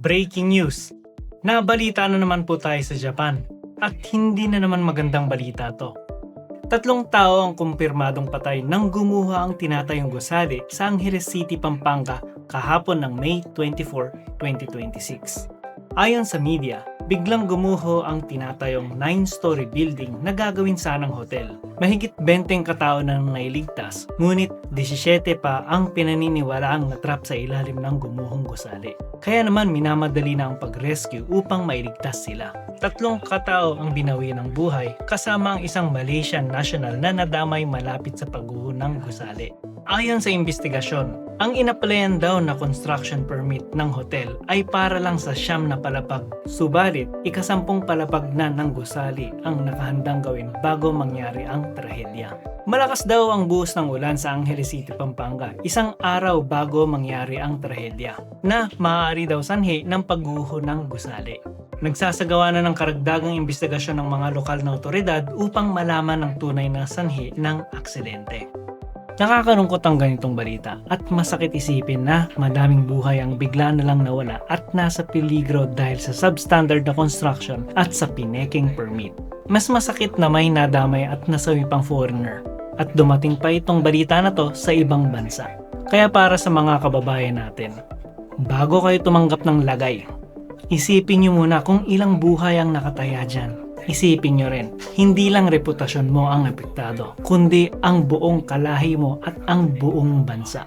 Breaking news! Nabalita na naman po tayo sa Japan at hindi na naman magandang balita to. 3 tao ang kumpirmadong patay nang gumuha ang tinatayong gusali sa Angeles City, Pampanga kahapon ng May 24, 2026. Ayon sa media, biglang gumuho ang tinatayong 9-story building na gagawin sanang hotel. Mahigit 20 katao na nailigtas, ngunit 17 pa ang pinaniniwalaang natrap sa ilalim ng gumuhong gusali. Kaya naman minamadali na ang pag-rescue upang mailigtas sila. 3 katao ang binawi ng buhay kasama ang isang Malaysian national na nadamay malapit sa pagguho ng gusali. Ayon sa investigasyon, ang inaplayan daw na construction permit ng hotel ay para lang sa 9 na palapag. Subalit, ika-10 palapag na ng gusali ang nakahandang gawin bago mangyari ang trahedya. Malakas daw ang buhos ng ulan sa Angeles City, Pampanga, 1 araw bago mangyari ang trahedya, na maaari daw sanhi ng pagguho ng gusali. Nagsasagawa na ng karagdagang investigasyon ng mga lokal na otoridad upang malaman ang tunay na sanhi ng aksidente. Nakakalungkot ang ganitong balita at masakit isipin na madaming buhay ang bigla na lang nawala at nasa peligro dahil sa substandard na construction at sa pineking permit. Mas masakit na may nadamay at nasawi pang foreigner at dumating pa itong balita na to sa ibang bansa. Kaya para sa mga kababayan natin, bago kayo tumanggap ng lagay, isipin nyo muna kung ilang buhay ang nakataya dyan. Isipin nyo rin, hindi lang reputasyon mo ang apektado, kundi ang buong kalahi mo at ang buong bansa.